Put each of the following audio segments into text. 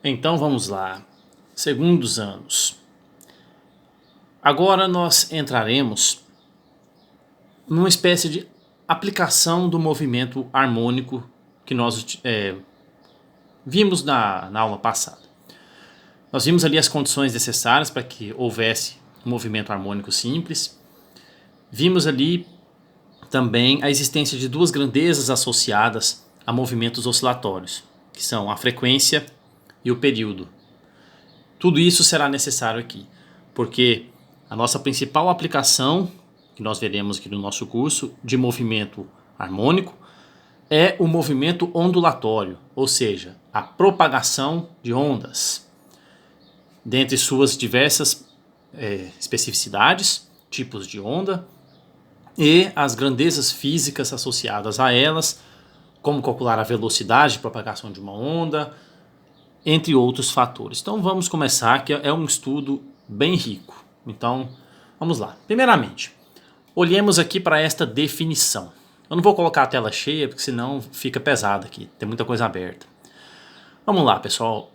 Então vamos lá. Segundos anos. Agora nós entraremos numa espécie de aplicação do movimento harmônico que nós vimos na aula passada. Nós vimos ali as condições necessárias para que houvesse um movimento harmônico simples. Vimos ali também a existência de duas grandezas associadas a movimentos oscilatórios, que são a frequência e o período. Tudo isso será necessário aqui, porque a nossa principal aplicação, que nós veremos aqui no nosso curso, de movimento harmônico, é o movimento ondulatório, ou seja, a propagação de ondas. Dentre suas diversas especificidades, tipos de onda, e as grandezas físicas associadas a elas, como calcular a velocidade de propagação de uma onda, entre outros fatores. Então vamos começar, que é um estudo bem rico. Então vamos lá. Primeiramente, olhemos aqui para esta definição. Eu não vou colocar a tela cheia, porque senão fica pesado aqui, tem muita coisa aberta. Vamos lá, pessoal.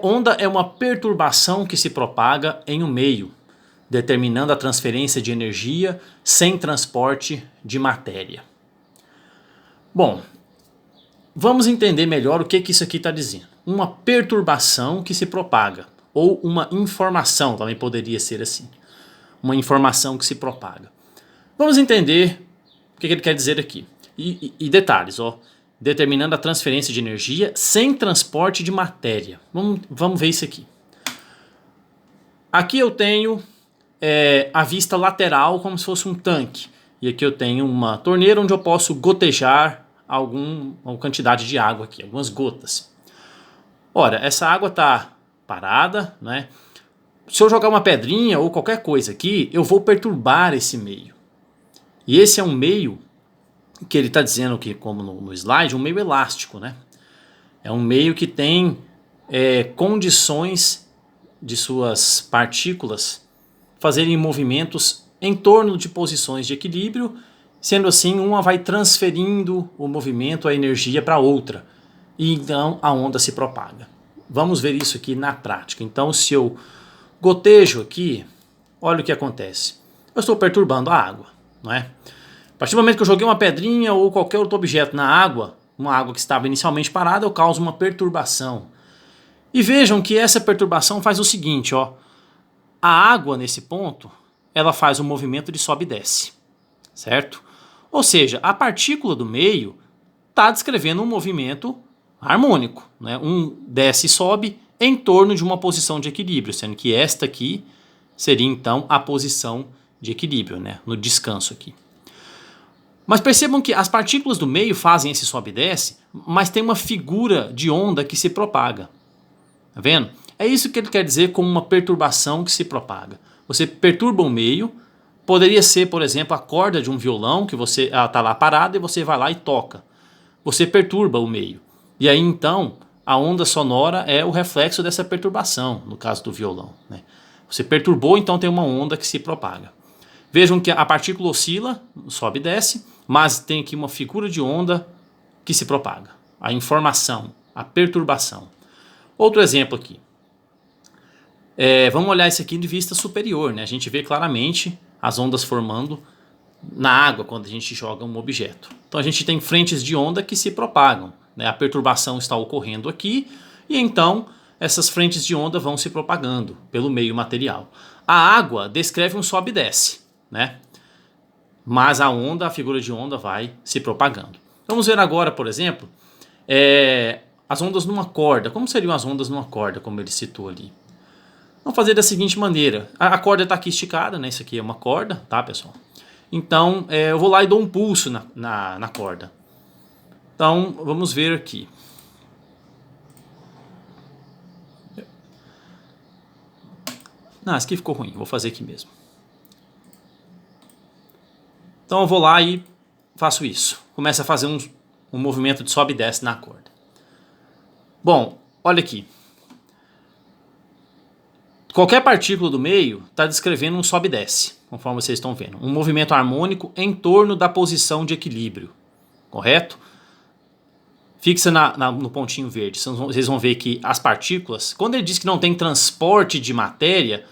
Onda é uma perturbação que se propaga em um meio, determinando a transferência de energia sem transporte de matéria. Bom, vamos entender melhor o que isso aqui está dizendo. Uma perturbação que se propaga, ou uma informação, também poderia ser assim. Uma informação que se propaga. Vamos entender o que ele quer dizer aqui. E detalhes, determinando a transferência de energia sem transporte de matéria. Vamos ver isso aqui. Aqui eu tenho a vista lateral como se fosse um tanque. E aqui eu tenho uma torneira onde eu posso gotejar alguma quantidade de água aqui, algumas gotas. Ora, essa água está parada, né? Se eu jogar uma pedrinha ou qualquer coisa aqui, eu vou perturbar esse meio. E esse é um meio que ele está dizendo aqui, como no slide, um meio elástico, né? É um meio que tem condições de suas partículas fazerem movimentos em torno de posições de equilíbrio, sendo assim, uma vai transferindo o movimento, a energia para outra, e então a onda se propaga. Vamos ver isso aqui na prática. Então, se eu gotejo aqui, olha o que acontece. Eu estou perturbando a água, não é? A partir do momento que eu joguei uma pedrinha ou qualquer outro objeto na água, uma água que estava inicialmente parada, eu causo uma perturbação. E vejam que essa perturbação faz o seguinte, a água nesse ponto, ela faz um movimento de sobe e desce, certo? Ou seja, a partícula do meio está descrevendo um movimento harmônico, né? Um desce e sobe em torno de uma posição de equilíbrio, sendo que esta aqui seria então a posição de equilíbrio, né? No descanso aqui. Mas percebam que as partículas do meio fazem esse sobe e desce, mas tem uma figura de onda que se propaga. Tá vendo? É isso que ele quer dizer com uma perturbação que se propaga. Você perturba o meio, poderia ser, por exemplo, a corda de um violão, que ela está lá parada e você vai lá e toca. Você perturba o meio. E aí então, a onda sonora é o reflexo dessa perturbação, no caso do violão, né? Você perturbou, então tem uma onda que se propaga. Vejam que a partícula oscila, sobe e desce, mas tem aqui uma figura de onda que se propaga. A informação, a perturbação. Outro exemplo aqui. Vamos olhar isso aqui de vista superior, né? A gente vê claramente as ondas formando na água quando a gente joga um objeto. Então a gente tem frentes de onda que se propagam, né? A perturbação está ocorrendo aqui e então essas frentes de onda vão se propagando pelo meio material. A água descreve um sobe e desce, né? Mas a figura de onda vai se propagando. Vamos ver agora, por exemplo, as ondas numa corda. Como seriam as ondas numa corda, como ele citou ali? Vamos fazer da seguinte maneira. A corda está aqui esticada, né? Isso aqui é uma corda, tá, pessoal? Então, eu vou lá e dou um pulso na corda. Então, vamos ver aqui. Não, esse aqui ficou ruim. Vou fazer aqui mesmo. Então, eu vou lá e faço isso. Começo a fazer um movimento de sobe e desce na corda. Bom, olha aqui. Qualquer partícula do meio está descrevendo um sobe e desce, conforme vocês estão vendo. Um movimento harmônico em torno da posição de equilíbrio, correto? Fixa no pontinho verde. Vocês vão ver que as partículas, quando ele diz que não tem transporte de matéria,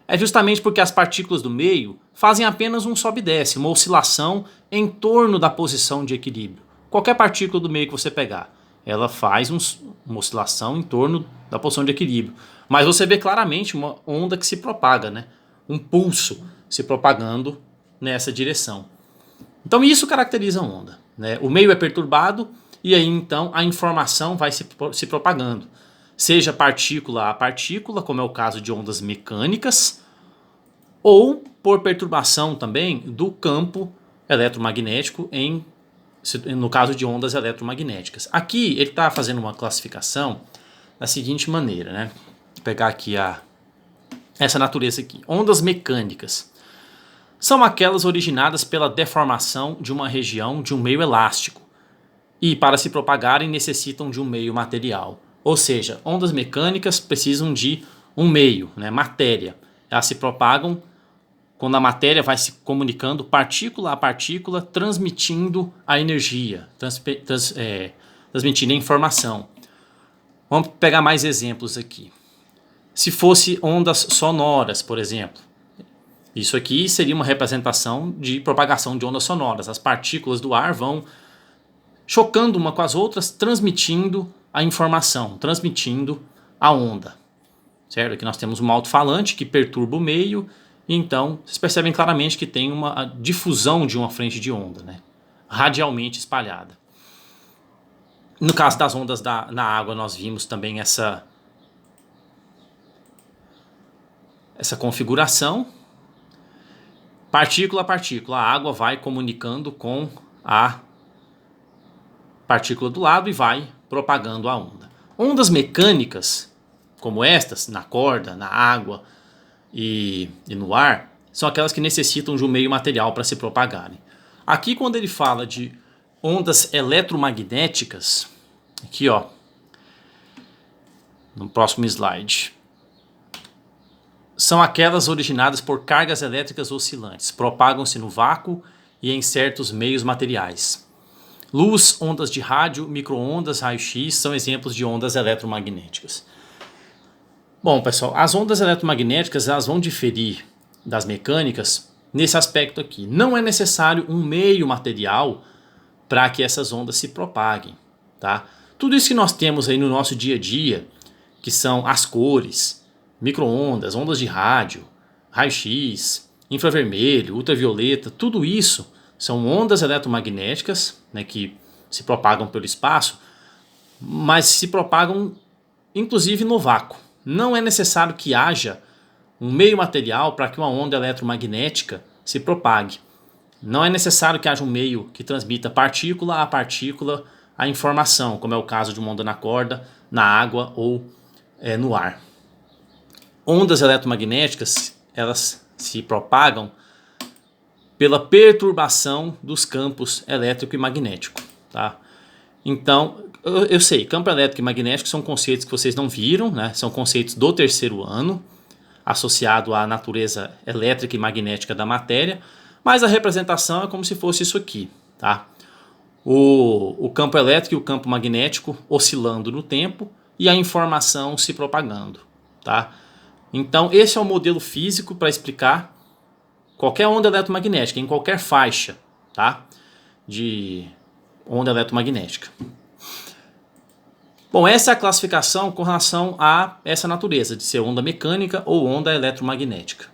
é justamente porque as partículas do meio fazem apenas um sobe e desce, uma oscilação em torno da posição de equilíbrio. Qualquer partícula do meio que você pegar, ela faz uma oscilação em torno da posição de equilíbrio. Mas você vê claramente uma onda que se propaga, né? Um pulso se propagando nessa direção. Então isso caracteriza a onda, né? O meio é perturbado e aí então a informação vai se propagando. Seja partícula a partícula, como é o caso de ondas mecânicas, ou por perturbação também do campo eletromagnético no caso de ondas eletromagnéticas. Aqui ele está fazendo uma classificação da seguinte maneira, né? Vou pegar aqui essa natureza aqui. Ondas mecânicas são aquelas originadas pela deformação de uma região de um meio elástico e para se propagarem necessitam de um meio material. Ou seja, ondas mecânicas precisam de um meio, né, matéria. Elas se propagam quando a matéria vai se comunicando partícula a partícula, transmitindo a energia, transmitindo a informação. Vamos pegar mais exemplos aqui. Se fosse ondas sonoras, por exemplo, isso aqui seria uma representação de propagação de ondas sonoras. As partículas do ar vão chocando uma com as outras, transmitindo a informação, transmitindo a onda. Certo? Aqui nós temos um alto-falante que perturba o meio. Então, vocês percebem claramente que tem uma difusão de uma frente de onda, né? Radialmente espalhada. No caso das ondas na água, nós vimos também essa configuração. Partícula a partícula, a água vai comunicando com a partícula do lado e vai propagando a onda. Ondas mecânicas, como estas, na corda, na água e no ar, são aquelas que necessitam de um meio material para se propagarem. Aqui, quando ele fala de ondas eletromagnéticas, aqui ó, no próximo slide, são aquelas originadas por cargas elétricas oscilantes, propagam-se no vácuo e em certos meios materiais. Luz, ondas de rádio, micro-ondas, raio-x são exemplos de ondas eletromagnéticas. Bom, pessoal, as ondas eletromagnéticas elas vão diferir das mecânicas nesse aspecto aqui. Não é necessário um meio material para que essas ondas se propaguem, tá? Tudo isso que nós temos aí no nosso dia a dia, que são as cores, micro-ondas, ondas de rádio, raio-x, infravermelho, ultravioleta, tudo isso são ondas eletromagnéticas, né, que se propagam pelo espaço, mas se propagam inclusive no vácuo. Não é necessário que haja um meio material para que uma onda eletromagnética se propague. Não é necessário que haja um meio que transmita partícula a partícula a informação, como é o caso de uma onda na corda, na água ou no ar. Ondas eletromagnéticas, elas se propagam pela perturbação dos campos elétrico e magnético, tá? Então, eu sei, campo elétrico e magnético são conceitos que vocês não viram, né? São conceitos do terceiro ano, associado à natureza elétrica e magnética da matéria, mas a representação é como se fosse isso aqui, tá? O campo elétrico e o campo magnético oscilando no tempo e a informação se propagando, tá? Então, esse é o modelo físico para explicar qualquer onda eletromagnética, em qualquer faixa, tá? De onda eletromagnética. Bom, essa é a classificação com relação a essa natureza, de ser onda mecânica ou onda eletromagnética.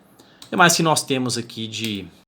O que mais que nós temos aqui de